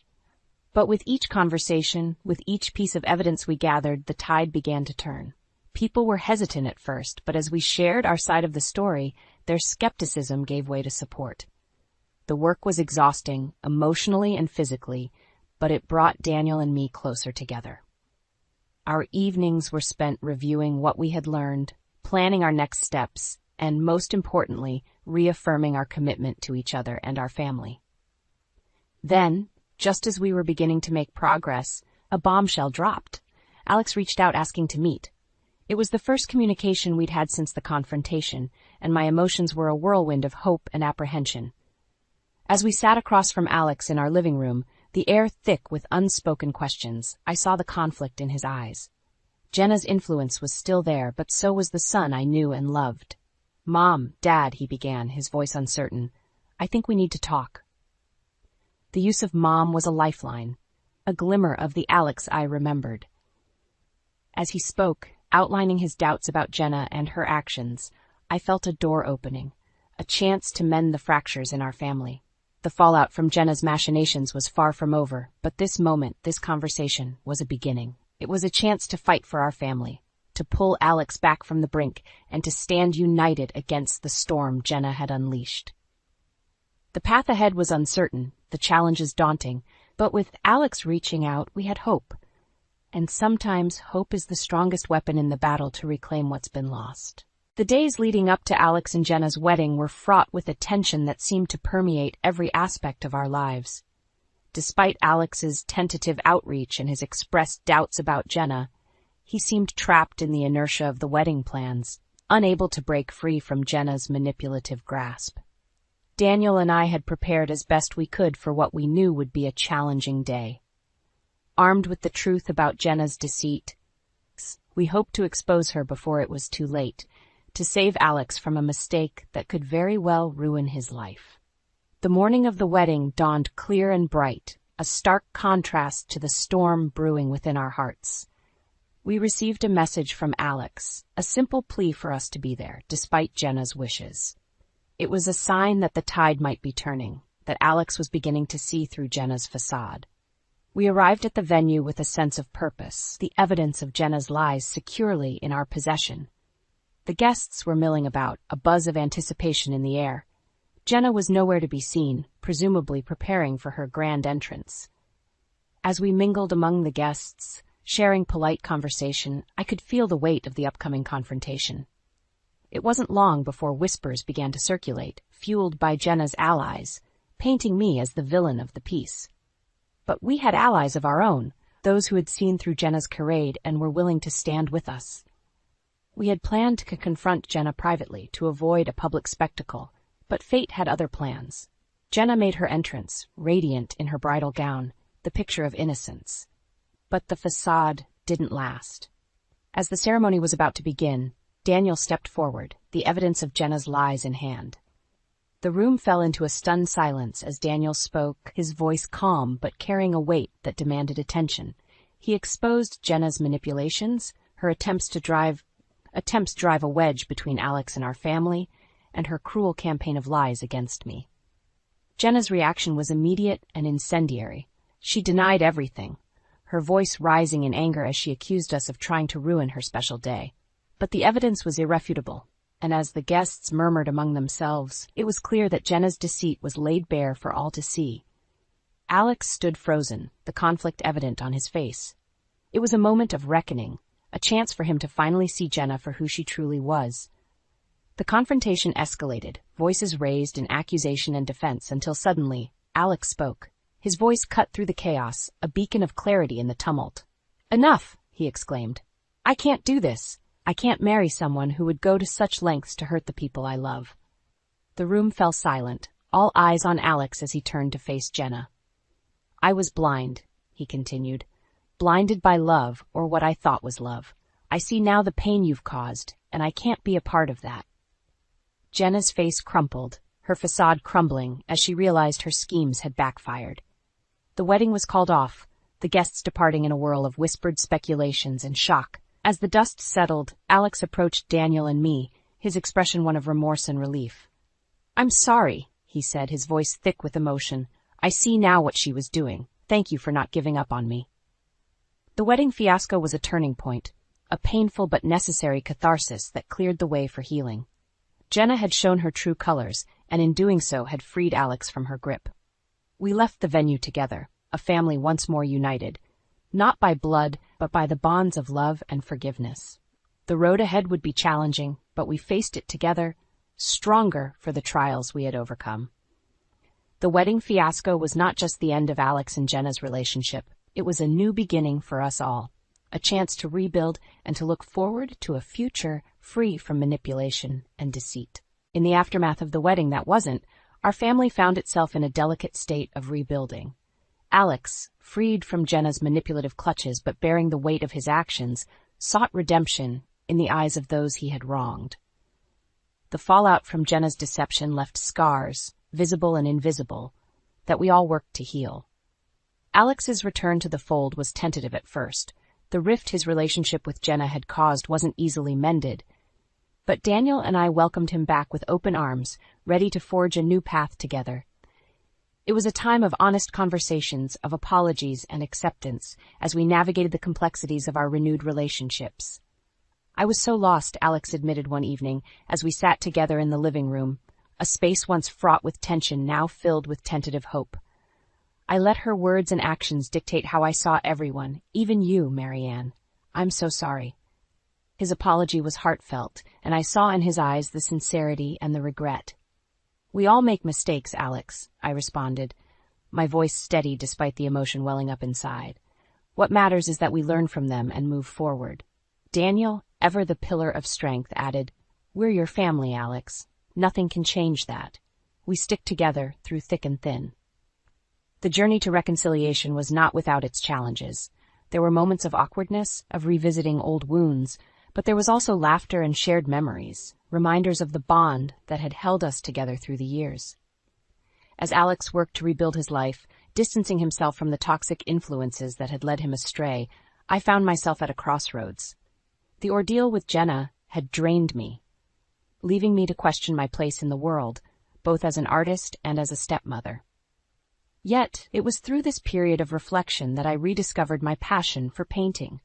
But with each conversation, with each piece of evidence we gathered, the tide began to turn. People were hesitant at first, but as we shared our side of the story, their skepticism gave way to support. The work was exhausting, emotionally and physically, but it brought Daniel and me closer together. Our evenings were spent reviewing what we had learned, planning our next steps, and most importantly, reaffirming our commitment to each other and our family. Then, just as we were beginning to make progress, a bombshell dropped. Alex reached out asking to meet. It was the first communication we'd had since the confrontation, and my emotions were a whirlwind of hope and apprehension. As we sat across from Alex in our living room, the air thick with unspoken questions, I saw the conflict in his eyes. Jenna's influence was still there, but so was the son I knew and loved. "Mom, Dad," he began, his voice uncertain, "I think we need to talk." The use of mom was a lifeline, a glimmer of the Alex I remembered. As he spoke, outlining his doubts about Jenna and her actions, I felt a door opening, a chance to mend the fractures in our family. The fallout from Jenna's machinations was far from over, but this moment, this conversation, was a beginning. It was a chance to fight for our family, to pull Alex back from the brink, and to stand united against the storm Jenna had unleashed. The path ahead was uncertain, the challenges daunting, but with Alex reaching out, we had hope. And sometimes hope is the strongest weapon in the battle to reclaim what's been lost. The days leading up to Alex and Jenna's wedding were fraught with a tension that seemed to permeate every aspect of our lives. Despite Alex's tentative outreach and his expressed doubts about Jenna, he seemed trapped in the inertia of the wedding plans, unable to break free from Jenna's manipulative grasp. Daniel and I had prepared as best we could for what we knew would be a challenging day. Armed with the truth about Jenna's deceit, we hoped to expose her before it was too late, to save Alex from a mistake that could very well ruin his life. The morning of the wedding dawned clear and bright, a stark contrast to the storm brewing within our hearts. We received a message from Alex, a simple plea for us to be there, despite Jenna's wishes. It was a sign that the tide might be turning, that Alex was beginning to see through Jenna's facade. We arrived at the venue with a sense of purpose, the evidence of Jenna's lies securely in our possession. The guests were milling about, a buzz of anticipation in the air. Jenna was nowhere to be seen, presumably preparing for her grand entrance. As we mingled among the guests, sharing polite conversation, I could feel the weight of the upcoming confrontation. It wasn't long before whispers began to circulate, fueled by Jenna's allies, painting me as the villain of the piece. But we had allies of our own, those who had seen through Jenna's charade and were willing to stand with us. We had planned to confront Jenna privately to avoid a public spectacle, but fate had other plans. Jenna made her entrance, radiant in her bridal gown, the picture of innocence. But the facade didn't last. As the ceremony was about to begin, Daniel stepped forward, the evidence of Jenna's lies in hand. The room fell into a stunned silence as Daniel spoke, his voice calm but carrying a weight that demanded attention. He exposed Jenna's manipulations, her attempts to drive a wedge between Alex and our family, and her cruel campaign of lies against me. Jenna's reaction was immediate and incendiary. She denied everything, her voice rising in anger as she accused us of trying to ruin her special day. But the evidence was irrefutable, and as the guests murmured among themselves, it was clear that Jenna's deceit was laid bare for all to see. Alex stood frozen, the conflict evident on his face. It was a moment of reckoning, a chance for him to finally see Jenna for who she truly was. The confrontation escalated, voices raised in accusation and defense, until suddenly, Alex spoke. His voice cut through the chaos, a beacon of clarity in the tumult. "Enough!" he exclaimed. "I can't do this. I can't marry someone who would go to such lengths to hurt the people I love." The room fell silent, all eyes on Alex as he turned to face Jenna. "I was blind," he continued. "Blinded by love, or what I thought was love. I see now the pain you've caused, and I can't be a part of that." Jenna's face crumpled, her facade crumbling as she realized her schemes had backfired. The wedding was called off, the guests departing in a whirl of whispered speculations and shock. As the dust settled, Alex approached Daniel and me, his expression one of remorse and relief. "I'm sorry," he said, his voice thick with emotion. "I see now what she was doing. Thank you for not giving up on me." The wedding fiasco was a turning point, a painful but necessary catharsis that cleared the way for healing. Jenna had shown her true colors, and in doing so had freed Alex from her grip. We left the venue together, a family once more united, not by blood, but by the bonds of love and forgiveness. The road ahead would be challenging, but we faced it together, stronger for the trials we had overcome. The wedding fiasco was not just the end of Alex and Jenna's relationship. It was a new beginning for us all, a chance to rebuild and to look forward to a future free from manipulation and deceit. In the aftermath of the wedding that wasn't, our family found itself in a delicate state of rebuilding. Alex, freed from Jenna's manipulative clutches but bearing the weight of his actions, sought redemption in the eyes of those he had wronged. The fallout from Jenna's deception left scars, visible and invisible, that we all worked to heal. Alex's return to the fold was tentative at first. The rift his relationship with Jenna had caused wasn't easily mended, but Daniel and I welcomed him back with open arms, ready to forge a new path together. It was a time of honest conversations, of apologies and acceptance, as we navigated the complexities of our renewed relationships. "I was so lost," Alex admitted one evening, as we sat together in the living room, a space once fraught with tension now filled with tentative hope. "I let her words and actions dictate how I saw everyone, even you, Marianne. I'm so sorry." His apology was heartfelt, and I saw in his eyes the sincerity and the regret. "We all make mistakes, Alex," I responded, my voice steady despite the emotion welling up inside. "What matters is that we learn from them and move forward." Daniel, ever the pillar of strength, added, "We're your family, Alex. Nothing can change that. We stick together through thick and thin." The journey to reconciliation was not without its challenges. There were moments of awkwardness, of revisiting old wounds, but there was also laughter and shared memories, reminders of the bond that had held us together through the years. As Alex worked to rebuild his life, distancing himself from the toxic influences that had led him astray, I found myself at a crossroads. The ordeal with Jenna had drained me, leaving me to question my place in the world, both as an artist and as a stepmother. Yet, it was through this period of reflection that I rediscovered my passion for painting.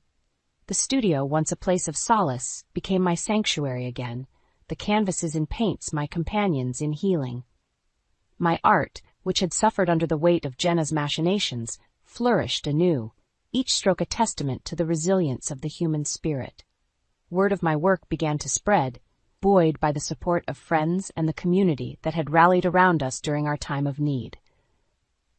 The studio, once a place of solace, became my sanctuary again, the canvases and paints my companions in healing. My art, which had suffered under the weight of Jenna's machinations, flourished anew, each stroke a testament to the resilience of the human spirit. Word of my work began to spread, buoyed by the support of friends and the community that had rallied around us during our time of need.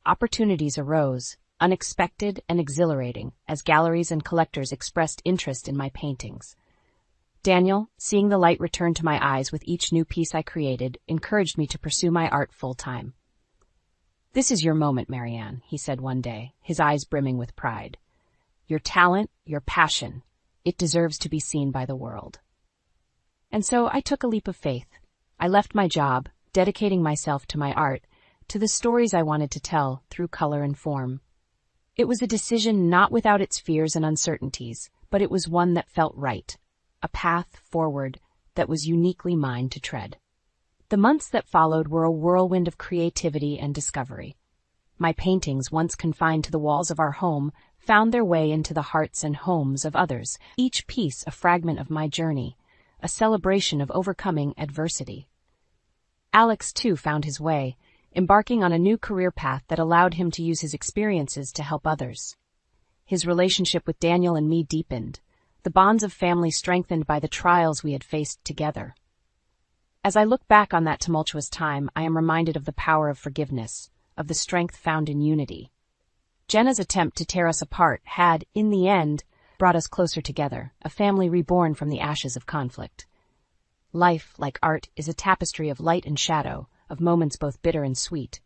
opportunities arose, unexpected and exhilarating, as galleries and collectors expressed interest in my paintings. Daniel, seeing the light return to my eyes with each new piece I created, encouraged me to pursue my art full-time. "This is your moment, Marianne," he said one day, his eyes brimming with pride. "Your talent, your passion, it deserves to be seen by the world." And so I took a leap of faith. I left my job, dedicating myself to my art, to the stories I wanted to tell through color and form. It was a decision not without its fears and uncertainties, but it was one that felt right, a path forward that was uniquely mine to tread. The months that followed were a whirlwind of creativity and discovery. My paintings, once confined to the walls of our home, found their way into the hearts and homes of others, each piece a fragment of my journey, a celebration of overcoming adversity. Alex, too, found his way, embarking on a new career path that allowed him to use his experiences to help others. His relationship with Daniel and me deepened, the bonds of family strengthened by the trials we had faced together. As I look back on that tumultuous time, I am reminded of the power of forgiveness, of the strength found in unity. Jenna's attempt to tear us apart had, in the end, brought us closer together, a family reborn from the ashes of conflict. Life, like art, is a tapestry of light and shadow, of moments both bitter and sweet.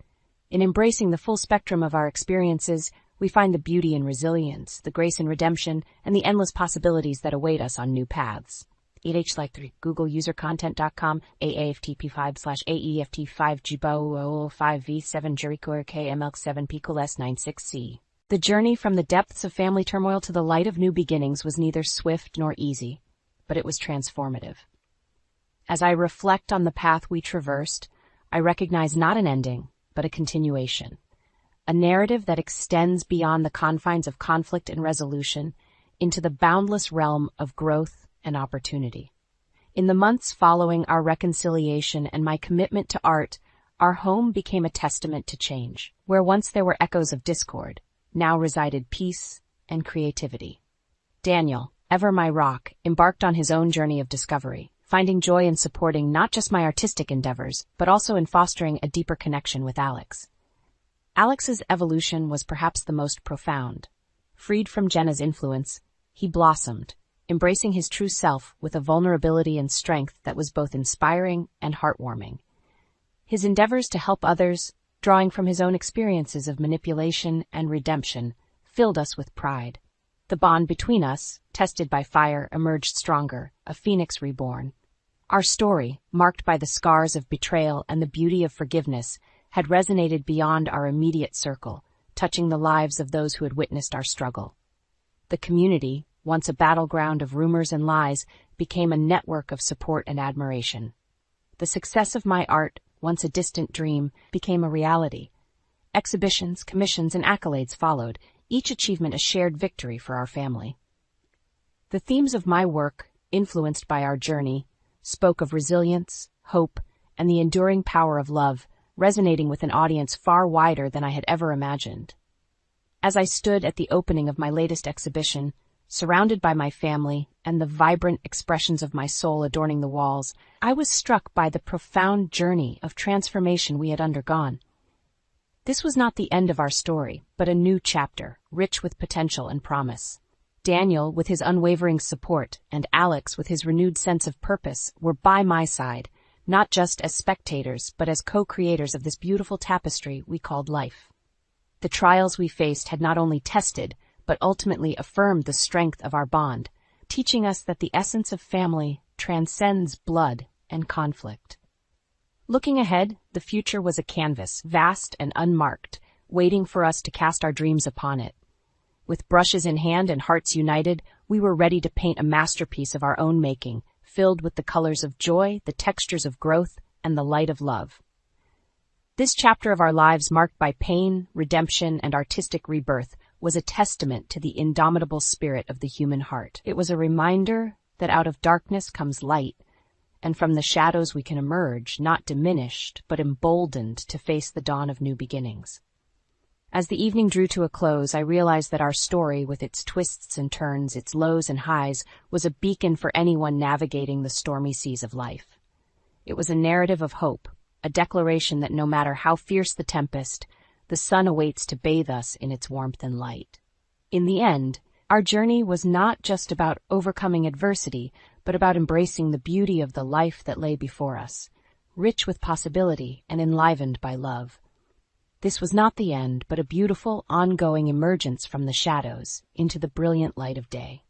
In embracing the full spectrum of our experiences, we find the beauty in resilience, the grace in redemption, and the endless possibilities that await us on new paths. like3 Google usercontent.com AAFT5/AEFT5GBO5V7 Jericho KML7 Picoles 96C. The journey from the depths of family turmoil to the light of new beginnings was neither swift nor easy, but it was transformative. As I reflect on the path we traversed, I recognize not an ending, but a continuation. A narrative that extends beyond the confines of conflict and resolution into the boundless realm of growth and opportunity. In the months following our reconciliation and my commitment to art, our home became a testament to change. Where once there were echoes of discord, now resided peace and creativity. Daniel, ever my rock, embarked on his own journey of discovery, finding joy in supporting not just my artistic endeavors, but also in fostering a deeper connection with Alex. Alex's evolution was perhaps the most profound. Freed from Jenna's influence, he blossomed, embracing his true self with a vulnerability and strength that was both inspiring and heartwarming. His endeavors to help others, drawing from his own experiences of manipulation and redemption, filled us with pride. The bond between us, tested by fire, emerged stronger, a phoenix reborn. Our story, marked by the scars of betrayal and the beauty of forgiveness, had resonated beyond our immediate circle, touching the lives of those who had witnessed our struggle. The community, once a battleground of rumors and lies, became a network of support and admiration. The success of my art, once a distant dream, became a reality. Exhibitions, commissions, and accolades followed, each achievement a shared victory for our family. The themes of my work, influenced by our journey, spoke of resilience, hope, and the enduring power of love, resonating with an audience far wider than I had ever imagined. As I stood at the opening of my latest exhibition, surrounded by my family and the vibrant expressions of my soul adorning the walls, I was struck by the profound journey of transformation we had undergone. This was not the end of our story, but a new chapter, rich with potential and promise. Daniel, with his unwavering support, and Alex, with his renewed sense of purpose, were by my side, not just as spectators, but as co-creators of this beautiful tapestry we called life. The trials we faced had not only tested, but ultimately affirmed the strength of our bond, teaching us that the essence of family transcends blood and conflict. Looking ahead, the future was a canvas, vast and unmarked, waiting for us to cast our dreams upon it. With brushes in hand and hearts united, we were ready to paint a masterpiece of our own making, filled with the colors of joy, the textures of growth, and the light of love. This chapter of our lives, marked by pain, redemption, and artistic rebirth, was a testament to the indomitable spirit of the human heart. It was a reminder that out of darkness comes light, and from the shadows we can emerge, not diminished, but emboldened to face the dawn of new beginnings. As the evening drew to a close, I realized that our story, with its twists and turns, its lows and highs, was a beacon for anyone navigating the stormy seas of life. It was a narrative of hope, a declaration that no matter how fierce the tempest, The sun awaits to bathe us in its warmth and light. In the end, our journey was not just about overcoming adversity, but about embracing the beauty of the life that lay before us, rich with possibility and enlivened by love. This was not the end, but a beautiful, ongoing emergence from the shadows into the brilliant light of day.